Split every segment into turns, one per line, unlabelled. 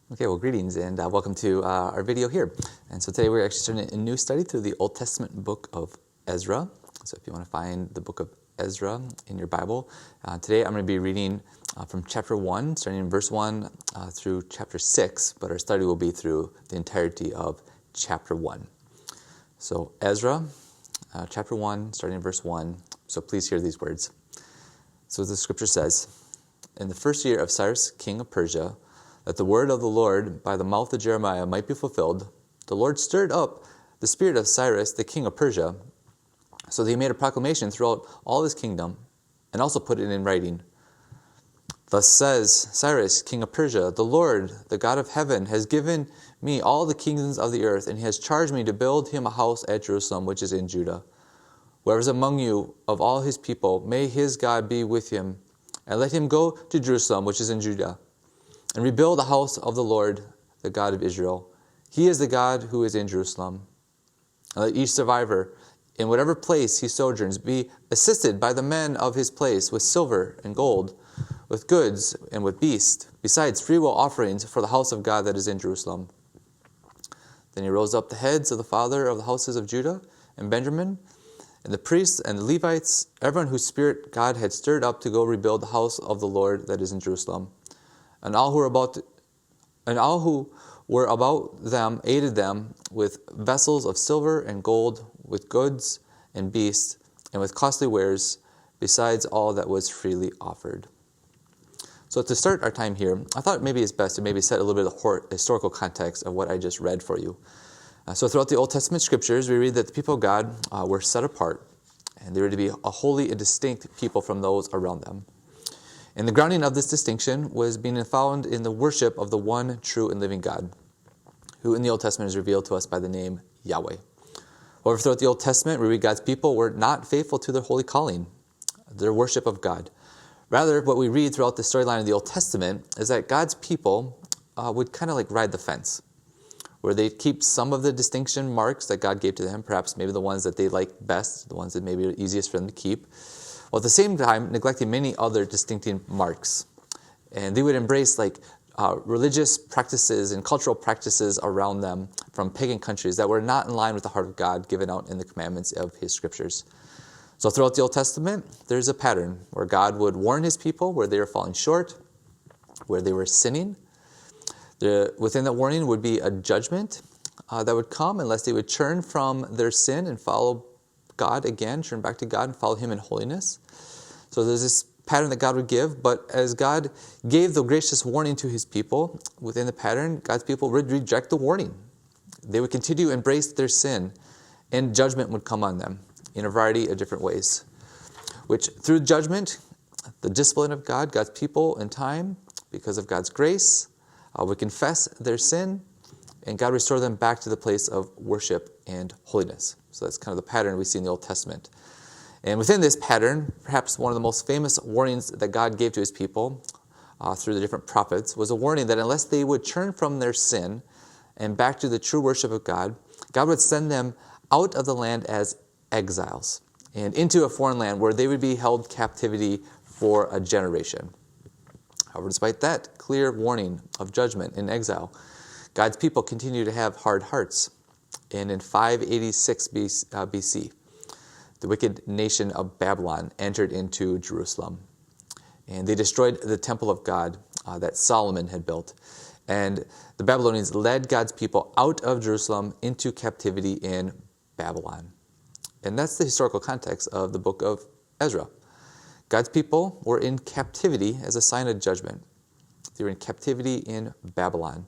Okay, well, greetings and welcome to our video here. And so today we're actually starting a new study through the Old Testament book of Ezra. So if you want to find the book of Ezra in your Bible, today I'm going to be reading from chapter 1, starting in verse 1 through chapter 6, but our study will be through the entirety of chapter 1. So Ezra, chapter 1, starting in verse 1. So please hear these words. So the scripture says, "In the first year of Cyrus, king of Persia, that the word of the Lord by the mouth of Jeremiah might be fulfilled, the Lord stirred up the spirit of Cyrus, the king of Persia, so that he made a proclamation throughout all his kingdom, and also put it in writing. Thus says Cyrus, king of Persia, the Lord, the God of heaven, has given me all the kingdoms of the earth, and he has charged me to build him a house at Jerusalem, which is in Judah. Whoever is among you of all his people, may his God be with him, and let him go to Jerusalem, which is in Judah, and rebuild the house of the Lord, the God of Israel. He is the God who is in Jerusalem. And let each survivor, in whatever place he sojourns, be assisted by the men of his place with silver and gold, with goods and with beasts, besides freewill offerings for the house of God that is in Jerusalem." Then he rose up the heads of the father of the houses of Judah and Benjamin, and the priests and the Levites, everyone whose spirit God had stirred up to go rebuild the house of the Lord that is in Jerusalem. And all who were about them aided them with vessels of silver and gold, with goods and beasts, and with costly wares, besides all that was freely offered. So to start our time here, I thought maybe it's best to maybe set a little bit of historical context of what I just read for you. So throughout the Old Testament scriptures, we read that the people of God were set apart, and they were to be a holy and distinct people from those around them. And the grounding of this distinction was being found in the worship of the one true and living God, who in the Old Testament is revealed to us by the name Yahweh. However, throughout the Old Testament, we read God's people were not faithful to their holy calling, their worship of God. Rather, what we read throughout the storyline of the Old Testament is that God's people would kind of like ride the fence, where they'd keep some of the distinction marks that God gave to them, perhaps maybe the ones that they liked best, the ones that maybe are easiest for them to keep, while at the same time neglecting many other distinctive marks. And they would embrace religious practices and cultural practices around them from pagan countries that were not in line with the heart of God given out in the commandments of his scriptures. So throughout the Old Testament, there's a pattern where God would warn his people where they were falling short, where they were sinning. Within that warning would be a judgment that would come unless they would turn from their sin and follow God again, turn back to God and follow him in holiness. So there's this pattern that God would give, but as God gave the gracious warning to his people, within the pattern, God's people would reject the warning. They would continue to embrace their sin, and judgment would come on them in a variety of different ways, which through judgment, the discipline of God, God's people in time, because of God's grace, would confess their sin, and God restore them back to the place of worship and holiness. So that's kind of the pattern we see in the Old Testament. And within this pattern, perhaps one of the most famous warnings that God gave to his people through the different prophets was a warning that unless they would turn from their sin and back to the true worship of God, God would send them out of the land as exiles and into a foreign land where they would be held captivity for a generation. However, despite that clear warning of judgment in exile, God's people continue to have hard hearts. And in 586 BC, the wicked nation of Babylon entered into Jerusalem. And they destroyed the temple of God that Solomon had built. And the Babylonians led God's people out of Jerusalem into captivity in Babylon. And that's the historical context of the book of Ezra. God's people were in captivity as a sign of judgment. They were in captivity in Babylon.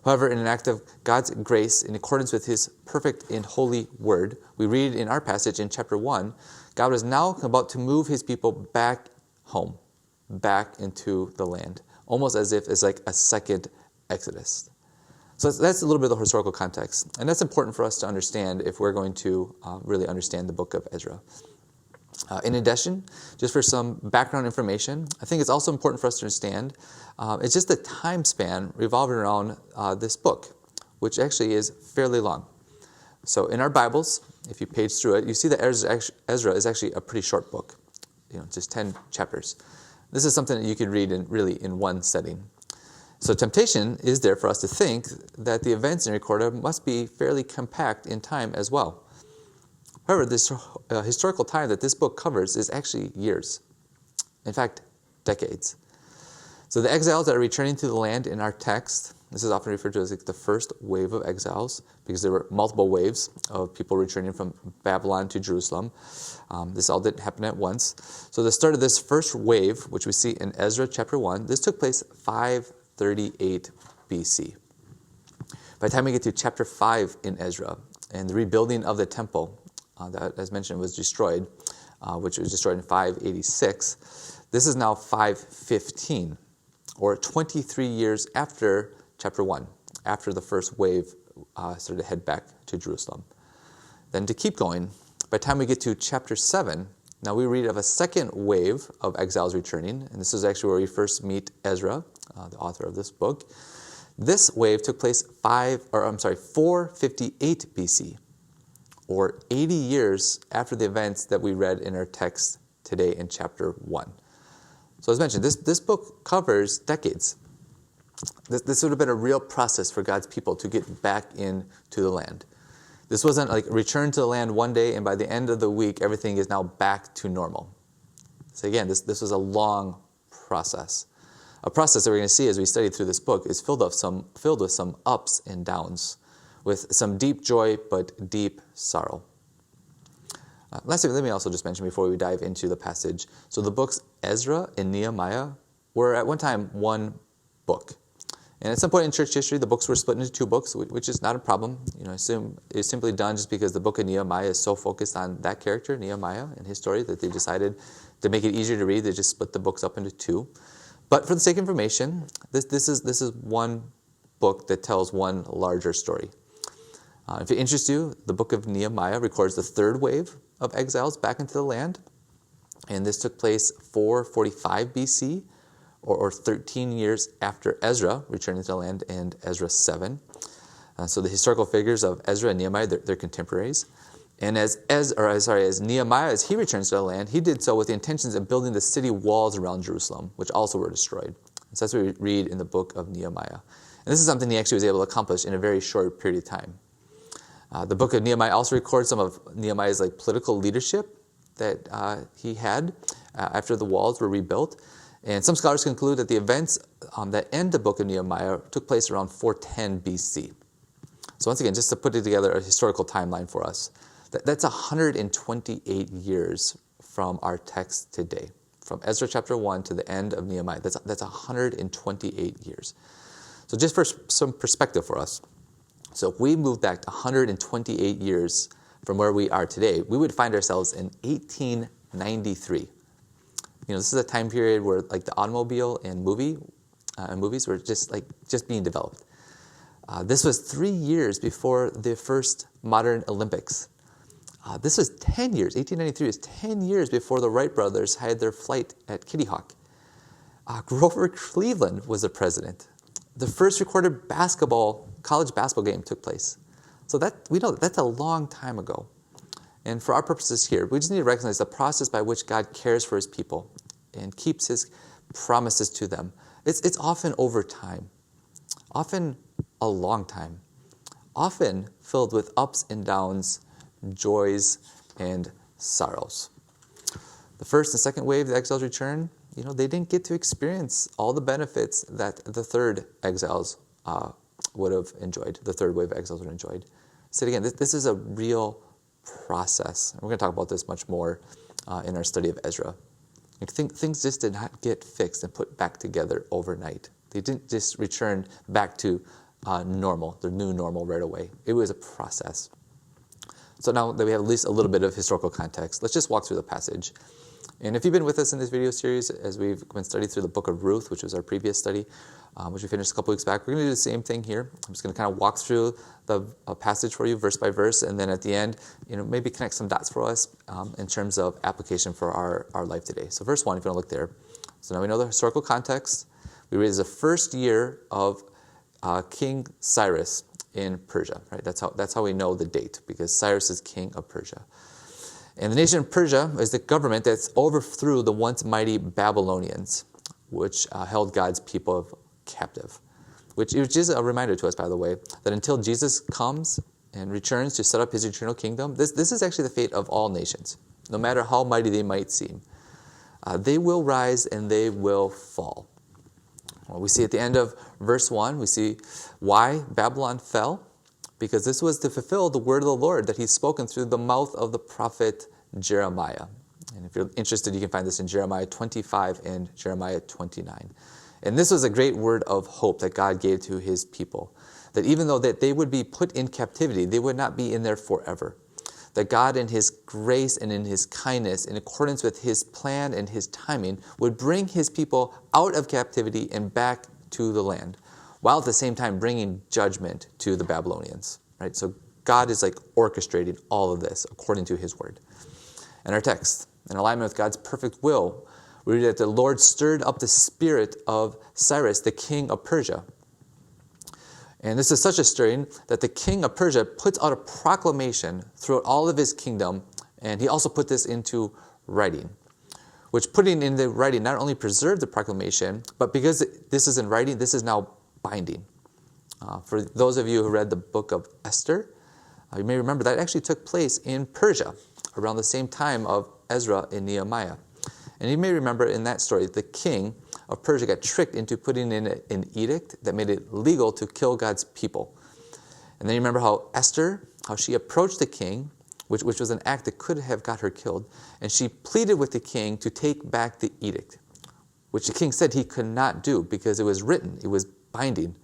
However, in an act of God's grace, in accordance with his perfect and holy word, we read in our passage in chapter 1, God was now about to move his people back home, back into the land, almost as if it's like a second Exodus. So that's a little bit of the historical context, and that's important for us to understand if we're going to really understand the book of Ezra. In addition, just for some background information, I think it's also important for us to understand it's just the time span revolving around this book, which actually is fairly long. So in our Bibles, if you page through it, you see that Ezra is actually a pretty short book, just 10 chapters. This is something that you could read in one setting. So temptation is there for us to think that the events in recorded must be fairly compact in time as well. However, this historical time that this book covers is actually years. In fact, decades. So the exiles that are returning to the land in our text, this is often referred to as the first wave of exiles, because there were multiple waves of people returning from Babylon to Jerusalem. This all didn't happen at once. So the start of this first wave, which we see in Ezra chapter 1, this took place 538 BC. By the time we get to chapter 5 in Ezra, and the rebuilding of the temple, that, as mentioned, was destroyed, which was destroyed in 586, this is now 515, or 23 years after chapter 1, after the first wave started to head back to Jerusalem. Then to keep going, by the time we get to chapter 7, now we read of a second wave of exiles returning, and this is actually where we first meet Ezra, the author of this book. This wave took place 458 BC, or 80 years after the events that we read in our text today in chapter 1. So as mentioned, this book covers decades. This would have been a real process for God's people to get back into the land. This wasn't like return to the land one day and by the end of the week everything is now back to normal. So again, this was a long process. A process that we're going to see as we study through this book is filled with some ups and downs, with some deep joy but deep sorrow. Lastly, let me also just mention before we dive into the passage. So the books Ezra and Nehemiah were at one time one book. And at some point in church history, the books were split into two books, which is not a problem. I assume it's simply done just because the book of Nehemiah is so focused on that character, Nehemiah, and his story, that they decided to make it easier to read. They just split the books up into two. But for the sake of information, this is one book that tells one larger story. If it interests you, the book of Nehemiah records the third wave of exiles back into the land. And this took place 445 BC, or 13 years after Ezra returning to the land and Ezra 7. So the historical figures of Ezra and Nehemiah, they're contemporaries. And as Nehemiah, as he returns to the land, he did so with the intentions of building the city walls around Jerusalem, which also were destroyed. And so that's what we read in the book of Nehemiah. And this is something he actually was able to accomplish in a very short period of time. The book of Nehemiah also records some of Nehemiah's political leadership that he had after the walls were rebuilt. And some scholars conclude that the events that end the book of Nehemiah took place around 410 BC. So once again, just to put it together, a historical timeline for us. That's 128 years from our text today. From Ezra chapter 1 to the end of Nehemiah. That's 128 years. So just for some perspective for us. So if we move back 128 years from where we are today, we would find ourselves in 1893. This is a time period where the automobile and movies were just being developed. This was 3 years before the first modern Olympics. This was 10 years, 1893 is 10 years before the Wright brothers had their flight at Kitty Hawk. Grover Cleveland was the president. The first recorded college basketball game took place. So we know that's a long time ago. And for our purposes here, we just need to recognize the process by which God cares for his people and keeps his promises to them. It's often over time, often a long time, often filled with ups and downs, joys and sorrows. The first and second wave of the exiles return, they didn't get to experience all the benefits that the third exiles would have enjoyed, the third wave of exiles would have enjoyed. So again, this is a real process. And we're going to talk about this much more in our study of Ezra. Things just did not get fixed and put back together overnight. They didn't just return back to normal, their new normal right away. It was a process. So now that we have at least a little bit of historical context, let's just walk through the passage. And if you've been with us in this video series, as we've been studying through the book of Ruth, which was our previous study, which we finished a couple weeks back, we're going to do the same thing here. I'm just going to kind of walk through the passage for you, verse by verse, and then at the end, maybe connect some dots for us in terms of application for our life today. So verse 1, if you want to look there. So now we know the historical context. We read the first year of King Cyrus in Persia, right? That's how we know the date, because Cyrus is king of Persia. And the nation of Persia is the government that's overthrew the once mighty Babylonians, which held God's people captive. which is a reminder to us, by the way, that until Jesus comes and returns to set up his eternal kingdom, this is actually the fate of all nations, no matter how mighty they might seem. They will rise and they will fall. Well, we see at the end of verse 1, we see why Babylon fell, because this was to fulfill the word of the Lord that he's spoken through the mouth of the prophet Jeremiah. And if you're interested, you can find this in Jeremiah 25 and Jeremiah 29. And this was a great word of hope that God gave to his people, that even though that they would be put in captivity, they would not be in there forever. That God in his grace and in his kindness, in accordance with his plan and his timing, would bring his people out of captivity and back to the land, while at the same time bringing judgment to the Babylonians. Right? So God is like orchestrating all of this according to his word. And our text, in alignment with God's perfect will, we read that the Lord stirred up the spirit of Cyrus, the king of Persia. And this is such a stirring that the king of Persia puts out a proclamation throughout all of his kingdom, and he also put this into writing, which putting in the writing not only preserved the proclamation, but because this is in writing, this is now binding. For those of you who read the book of Esther, you may remember that actually took place in Persia around the same time of Ezra and Nehemiah. And you may remember in that story, the king of Persia got tricked into putting in an edict that made it legal to kill God's people. And then you remember how Esther, how she approached the king, which was an act that could have got her killed, and she pleaded with the king to take back the edict, which the king said he could not do because it was written, it was binding.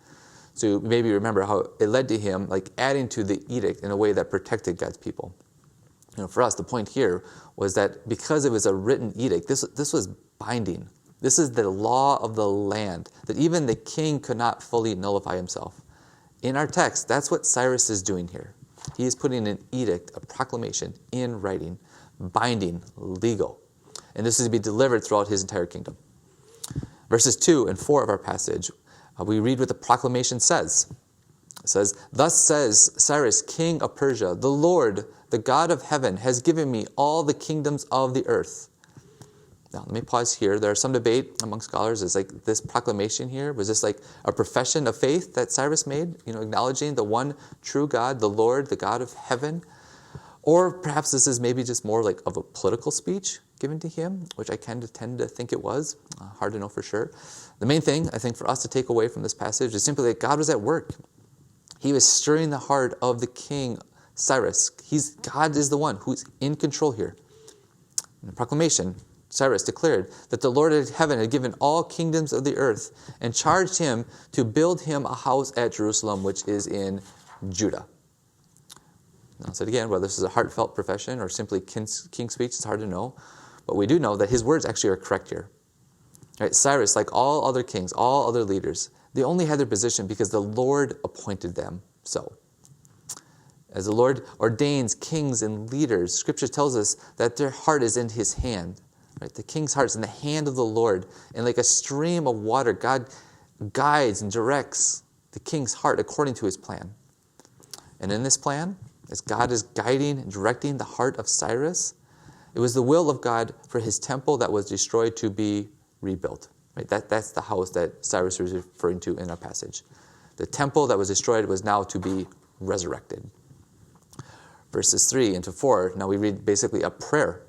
So maybe you remember how it led to him like adding to the edict in a way that protected God's people. For us, the point here was that because it was a written edict, this was binding. This is the law of the land, that even the king could not fully nullify himself. In our text, that's what Cyrus is doing here. He is putting an edict, a proclamation in writing, binding, legal. And this is to be delivered throughout his entire kingdom. Verses 2 and 4 of our passage, we read what the proclamation says. It says, "Thus says Cyrus, king of Persia, the Lord, the God of heaven, has given me all the kingdoms of the earth." Now, let me pause here. There's some debate among scholars. Is like this proclamation here, was this like a profession of faith that Cyrus made, acknowledging the one true God, the Lord, the God of heaven? Or perhaps this is maybe just more like of a political speech given to him, which I tend to think it was. Hard to know for sure. The main thing, I think, for us to take away from this passage is simply that God was at work. He was stirring the heart of the king, Cyrus. God is the one who's in control here. In the proclamation, Cyrus declared that the Lord of heaven had given all kingdoms of the earth and charged him to build him a house at Jerusalem, which is in Judah. Now, I'll say it again, whether this is a heartfelt profession or simply king speech, it's hard to know. But we do know that his words actually are correct here. Right? Cyrus, like all other kings, all other leaders, they only had their position because the Lord appointed them so. As the Lord ordains kings and leaders, Scripture tells us that their heart is in his hand. Right? The king's heart is in the hand of the Lord. And like a stream of water, God guides and directs the king's heart according to his plan. And in this plan, as God is guiding and directing the heart of Cyrus, it was the will of God for his temple that was destroyed to be rebuilt. Right? That's the house that Cyrus was referring to in our passage. The temple that was destroyed was now to be resurrected. Verses 3 into 4, now we read basically a prayer.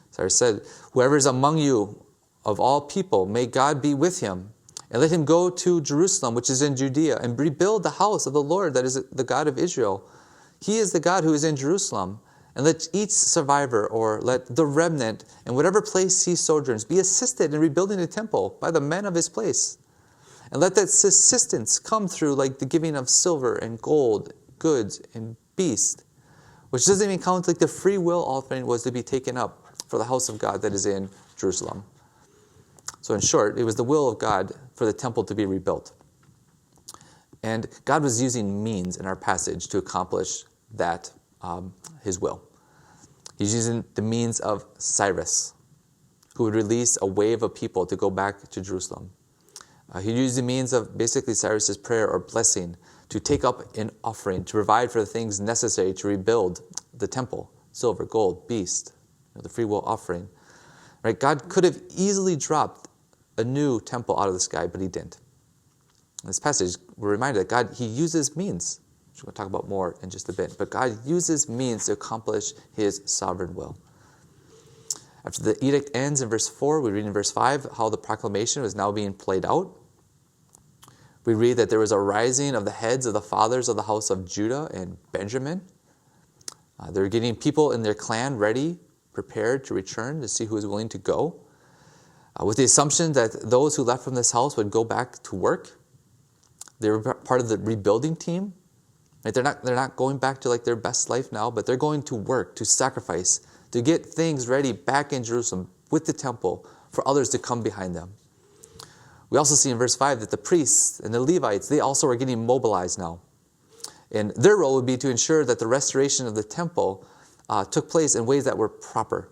Cyrus said, "Whoever is among you of all people, may God be with him, and let him go to Jerusalem, which is in Judea, and rebuild the house of the Lord, that is the God of Israel. He is the God who is in Jerusalem. And let each survivor, or let the remnant, in whatever place he sojourns, be assisted in rebuilding the temple by the men of his place. And let that assistance come through like the giving of silver and gold, goods and beasts," which doesn't even count like the free will offering was to be taken up for the house of God that is in Jerusalem. So in short, it was the will of God for the temple to be rebuilt. And God was using means in our passage to accomplish that, his will. He's using the means of Cyrus, who would release a wave of people to go back to Jerusalem. He used the means of basically Cyrus's prayer or blessing to take up an offering, to provide for the things necessary to rebuild the temple, silver, gold, beast, the free will offering. Right? God could have easily dropped a new temple out of the sky, but he didn't. In this passage, we're reminded that God, he uses means, which we'll talk about more in just a bit, but God uses means to accomplish his sovereign will. After the edict ends in verse 4, we read in verse 5 how the proclamation was now being played out. We read that there was a rising of the heads of the fathers of the house of Judah and Benjamin. They were getting people in their clan ready, prepared to return to see who was willing to go, with the assumption that those who left from this house would go back to work. They were part of the rebuilding team. Right? They're not going back to like their best life now, but they're going to work, to sacrifice, to get things ready back in Jerusalem with the temple for others to come behind them. We also see in verse 5 that the priests and the Levites, they also are getting mobilized now. And their role would be to ensure that the restoration of the temple took place in ways that were proper,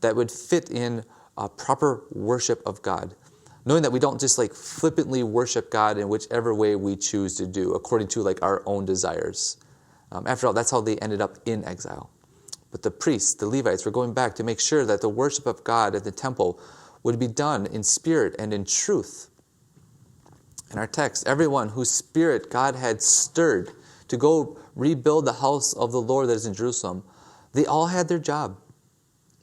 that would fit in proper worship of God. Knowing that we don't just like flippantly worship God in whichever way we choose to do, according to like our own desires. After all, that's how they ended up in exile. But the priests, the Levites, were going back to make sure that the worship of God at the temple would be done in spirit and in truth. In our text, everyone whose spirit God had stirred to go rebuild the house of the Lord that is in Jerusalem, they all had their job.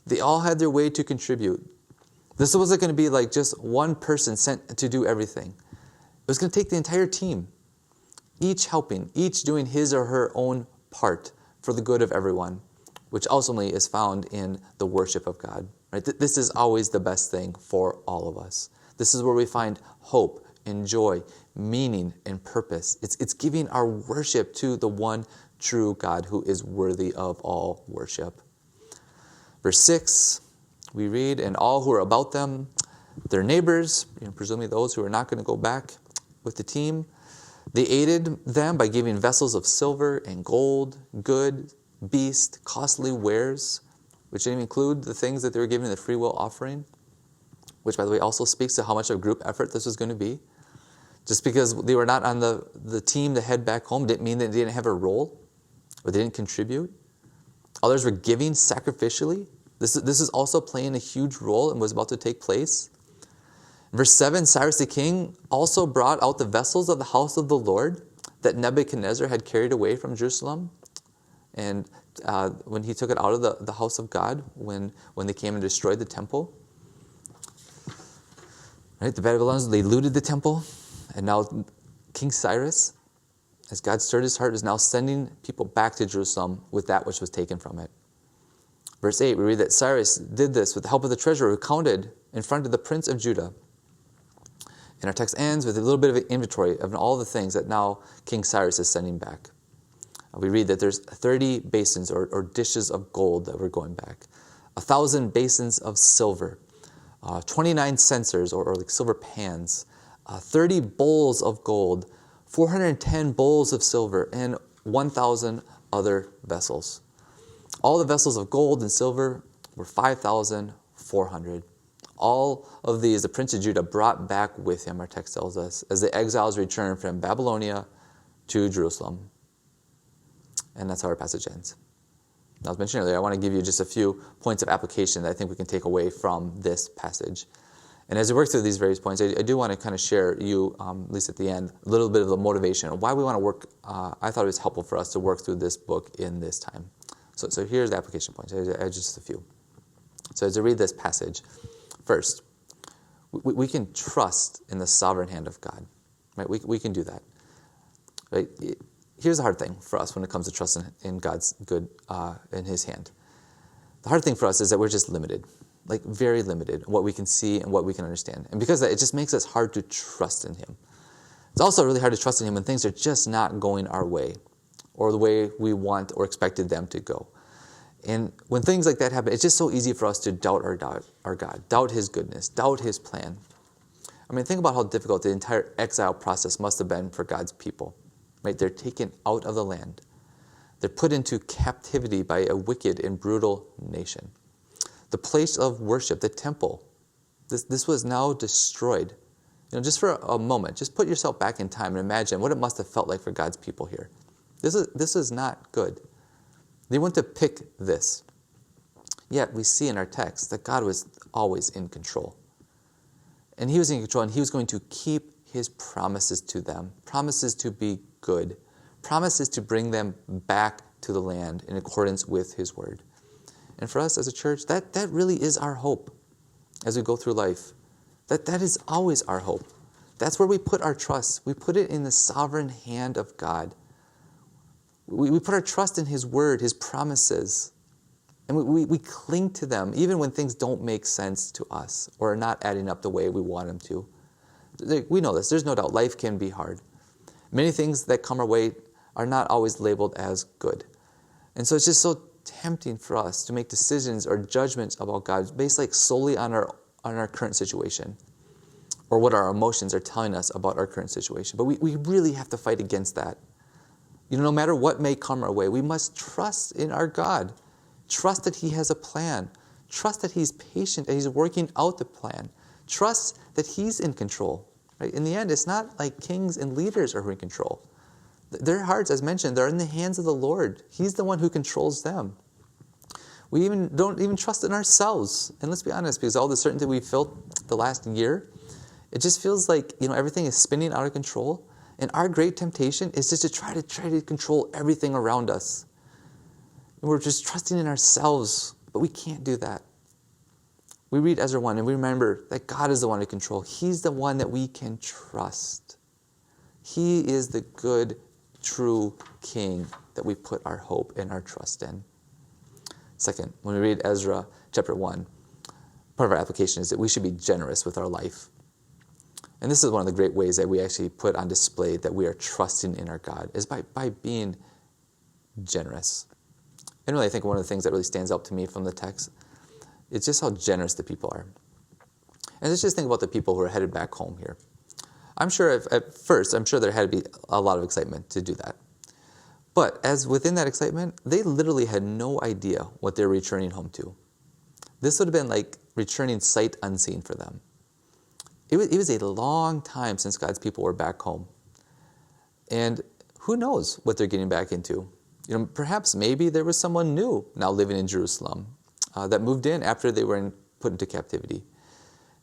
They all had their way to contribute. This wasn't going to be like just one person sent to do everything. It was going to take the entire team, each helping, each doing his or her own part for the good of everyone, which ultimately is found in the worship of God. Right? This is always the best thing for all of us. This is where we find hope and joy, meaning and purpose. It's giving our worship to the one true God who is worthy of all worship. Verse 6, we read, and all who are about them, their neighbors, presumably those who are not going to go back with the team, they aided them by giving vessels of silver and gold, good, beast, costly wares, which didn't include the things that they were giving in the free will offering, which, by the way, also speaks to how much of group effort this was going to be. Just because they were not on the team to head back home didn't mean that they didn't have a role or they didn't contribute. Others were giving sacrificially. This is also playing a huge role and was about to take place. In verse 7, Cyrus the king also brought out the vessels of the house of the Lord that Nebuchadnezzar had carried away from Jerusalem. And when he took it out of the house of God, when they came and destroyed the temple. Right, the Babylonians, they looted the temple. And now King Cyrus, as God stirred his heart, is now sending people back to Jerusalem with that which was taken from it. Verse 8, we read that Cyrus did this with the help of the treasurer who counted in front of the prince of Judah. And our text ends with a little bit of an inventory of all the things that now King Cyrus is sending back. We read that there's 30 basins or dishes of gold that were going back, 1,000 basins of silver, 29 censers or like silver pans, 30 bowls of gold, 410 bowls of silver, and 1,000 other vessels. All the vessels of gold and silver were 5,400. All of these the prince of Judah brought back with him, our text tells us, as the exiles returned from Babylonia to Jerusalem. And that's how our passage ends. I was mentioning earlier, I want to give you just a few points of application that I think we can take away from this passage. And as we work through these various points, I do want to kind of share you, at least at the end, a little bit of the motivation of why we want to work. I thought it was helpful for us to work through this book in this time. So here's the application points. Just a few. So as I read this passage, first, we can trust in the sovereign hand of God. Right? We can do that. Right? Here's the hard thing for us when it comes to trust in God's good, in his hand. The hard thing for us is that we're just limited, like very limited in what we can see and what we can understand. And because of that, it just makes us hard to trust in him. It's also really hard to trust in him when things are just not going our way or the way we want or expected them to go. And when things like that happen, it's just so easy for us to doubt our God, doubt his goodness, doubt his plan. I mean, think about how difficult the entire exile process must have been for God's people. Right? They're taken out of the land. They're put into captivity by a wicked and brutal nation. The place of worship, the temple, this was now destroyed. Just for a moment, just put yourself back in time and imagine what it must have felt like for God's people here. This is not good. They wouldn't have picked this. Yet we see in our text that God was always in control. And he was in control, and he was going to keep his promises to them, promises to be good, promises to bring them back to the land in accordance with his word. And for us as a church, that really is our hope as we go through life. That is always our hope. That's where we put our trust. We put it in the sovereign hand of God. We put our trust in his word, his promises. And we cling to them even when things don't make sense to us or are not adding up the way we want them to. We know this. There's no doubt life can be hard. Many things that come our way are not always labeled as good. And so it's just so tempting for us to make decisions or judgments about God based solely on our current situation or what our emotions are telling us about our current situation. But we really have to fight against that. No matter what may come our way, we must trust in our God. Trust that he has a plan. Trust that he's patient, that he's working out the plan. Trust that he's in control. Right? In the end, it's not like kings and leaders are in control. Their hearts, as mentioned, they're in the hands of the Lord. He's the one who controls them. We don't even trust in ourselves. And let's be honest, because all the certainty we've felt the last year, it just feels like everything is spinning out of control. And our great temptation is just to try to control everything around us. And we're just trusting in ourselves, but we can't do that. We read Ezra 1 and we remember that God is the one in control. He's the one that we can trust. He is the good, true King that we put our hope and our trust in. Second, when we read Ezra chapter 1, part of our application is that we should be generous with our life. And this is one of the great ways that we actually put on display that we are trusting in our God, is by being generous. And really, I think one of the things that really stands out to me from the text is just how generous the people are. And let's just think about the people who are headed back home here. I'm sure there had to be a lot of excitement to do that. But as within that excitement, they literally had no idea what they're returning home to. This would have been like returning sight unseen for them. It was a long time since God's people were back home. And who knows what they're getting back into. Perhaps maybe there was someone new now living in Jerusalem that moved in after they were put into captivity.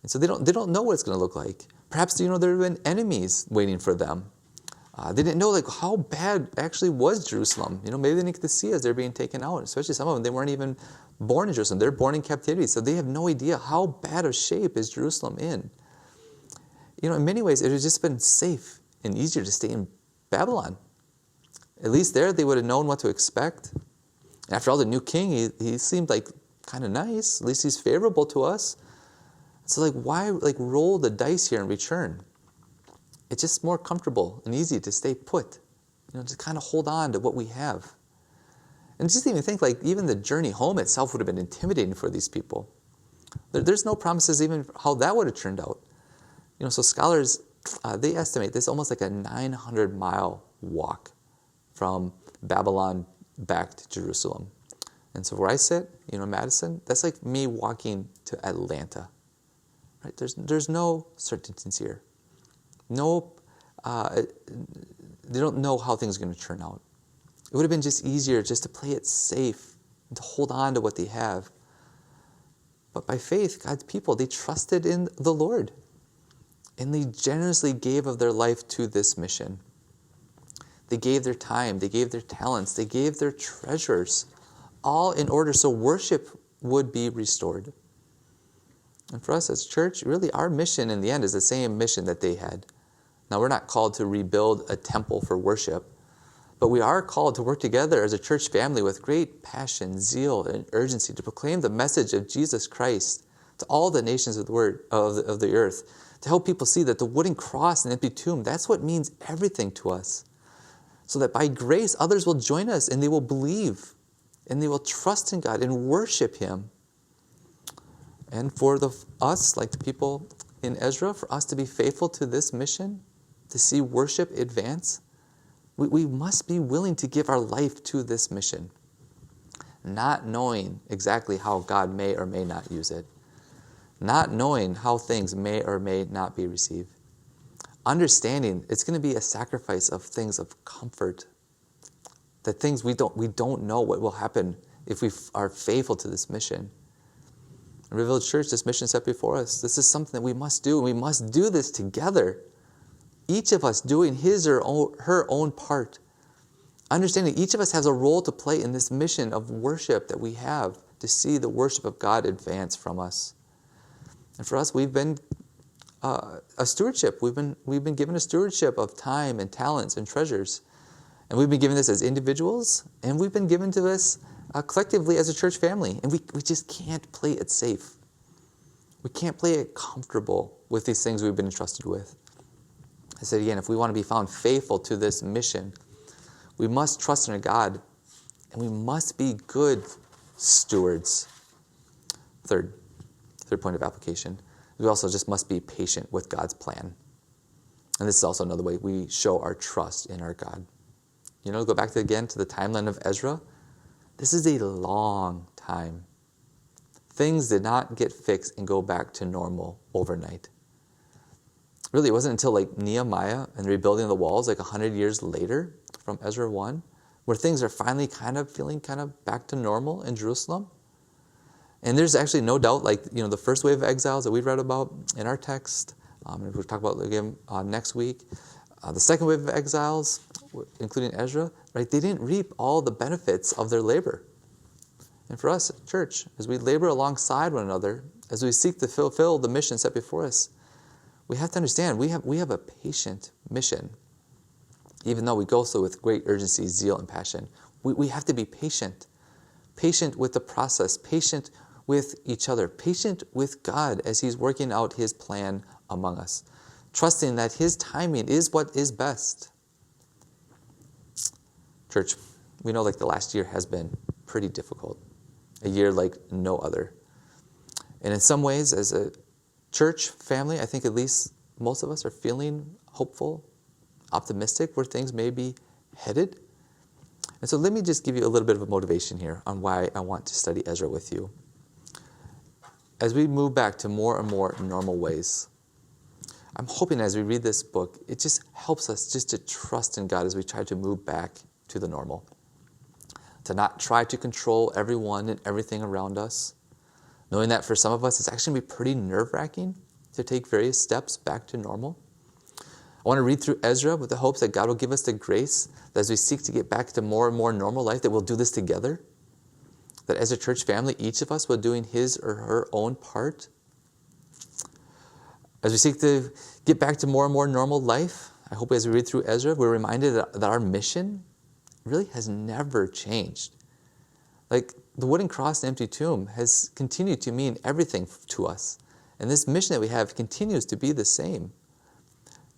And so they don't know what it's going to look like. Perhaps there have been enemies waiting for them. They didn't know how bad actually was Jerusalem. Maybe they didn't get to see as they're being taken out. Especially some of them, they weren't even born in Jerusalem. They're born in captivity. So they have no idea how bad of shape is Jerusalem in. In many ways, it would have just been safe and easier to stay in Babylon. At least there, they would have known what to expect. After all, the new king, he seemed kind of nice. At least he's favorable to us. So why roll the dice here and return? It's just more comfortable and easy to stay put. To kind of hold on to what we have. And just even think even the journey home itself would have been intimidating for these people. There's no promises even how that would have turned out. So scholars, they estimate this almost like a 900-mile walk from Babylon back to Jerusalem. And so where I sit, Madison, that's like me walking to Atlanta. Right? There's no certainties here. No, they don't know how things are going to turn out. It would have been just easier just to play it safe and to hold on to what they have. But by faith, God's people, they trusted in the Lord. And they generously gave of their life to this mission. They gave their time, they gave their talents, they gave their treasures, all in order so worship would be restored. And for us as a church, really our mission in the end is the same mission that they had. Now we're not called to rebuild a temple for worship, but we are called to work together as a church family with great passion, zeal, and urgency to proclaim the message of Jesus Christ to all the nations of the earth, to help people see that the wooden cross and empty tomb, that's what means everything to us. So that by grace, others will join us and they will believe and they will trust in God and worship Him. And for us, like the people in Ezra, for us to be faithful to this mission, to see worship advance, we must be willing to give our life to this mission, not knowing exactly how God may or may not use it. Not knowing how things may or may not be received. Understanding it's going to be a sacrifice of things of comfort. The things we don't know what will happen if we are faithful to this mission. In River Village Church, this mission set before us. This is something that we must do, and we must do this together. each of us doing his or her own part. Understanding each of us has a role to play in this mission of worship that we have to see the worship of God advance from us. And for us, we've been a stewardship. We've been given a stewardship of time and talents and treasures. And we've been given this as individuals, and we've been given to this collectively as a church family. And we just can't play it safe. We can't play it comfortable with these things we've been entrusted with. I said again, if we want to be found faithful to this mission, we must trust in our God, and we must be good stewards. Third point of application, we also just must be patient with God's plan. And this is also another way we show our trust in our God. Go back to the timeline of Ezra. This is a long time. Things did not get fixed and go back to normal overnight. Really, it wasn't until Nehemiah and the rebuilding of the walls 100 years later from Ezra 1, where things are finally feeling back to normal in Jerusalem. And there's actually no doubt, the first wave of exiles that we read about in our text, and we'll talk about again next week. The second wave of exiles, including Ezra, right? They didn't reap all the benefits of their labor. And for us, church, as we labor alongside one another, as we seek to fulfill the mission set before us, we have to understand we have a patient mission. Even though we go so with great urgency, zeal, and passion, we have to be patient. Patient with the process, patient with each other, patient with God as he's working out his plan among us, trusting that his timing is what is best. Church, we know the last year has been pretty difficult, a year like no other. And in some ways, as a church family, I think at least most of us are feeling hopeful, optimistic where things may be headed. And so let me just give you a little bit of a motivation here on why I want to study Ezra with you. As we move back to more and more normal ways, I'm hoping as we read this book, it just helps us just to trust in God as we try to move back to the normal. To not try to control everyone and everything around us. Knowing that for some of us, it's actually going to be pretty nerve-wracking to take various steps back to normal. I want to read through Ezra with the hopes that God will give us the grace that as we seek to get back to more and more normal life, that we'll do this together. That as a church family, each of us will doing his or her own part. As we seek to get back to more and more normal life, I hope as we read through Ezra, we're reminded that our mission really has never changed. The wooden cross and empty tomb has continued to mean everything to us. And this mission that we have continues to be the same.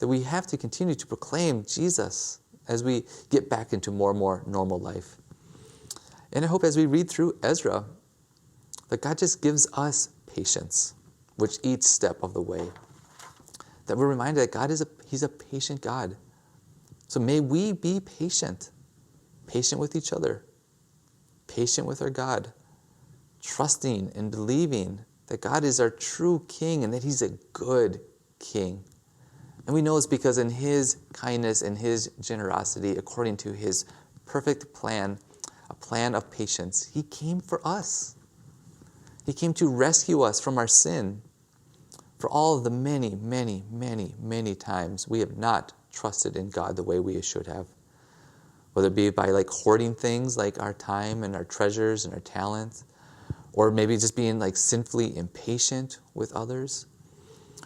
That we have to continue to proclaim Jesus as we get back into more and more normal life. And I hope as we read through Ezra, that God just gives us patience with each step of the way. That we're reminded that God He's a patient God. So may we be patient. Patient with each other. Patient with our God. Trusting and believing that God is our true King and that He's a good King. And we know it's because in His kindness and His generosity, according to His perfect plan, a plan of patience, He came for us. He came to rescue us from our sin. For all of the many, many, many, many times we have not trusted in God the way we should have. Whether it be by hoarding things like our time and our treasures and our talents, or maybe just being sinfully impatient with others,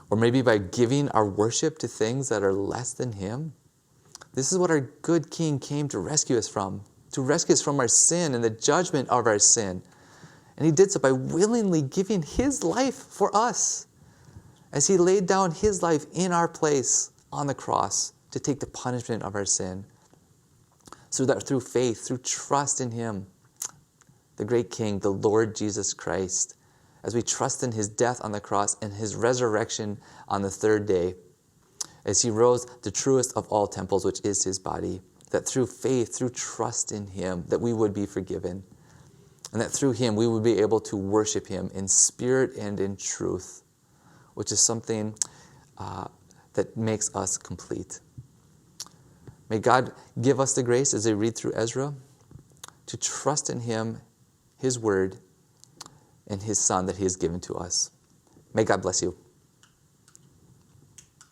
or maybe by giving our worship to things that are less than Him. This is what our good King came to rescue us from our sin and the judgment of our sin. And He did so by willingly giving His life for us, as He laid down His life in our place on the cross to take the punishment of our sin. So that through faith, through trust in Him, the great King, the Lord Jesus Christ, as we trust in His death on the cross and His resurrection on the third day, as He rose the truest of all temples, which is His body, that through faith, through trust in Him, that we would be forgiven, and that through Him we would be able to worship Him in spirit and in truth, which is something that makes us complete. May God give us the grace as we read through Ezra to trust in Him, His Word, and His Son that He has given to us. May God bless you.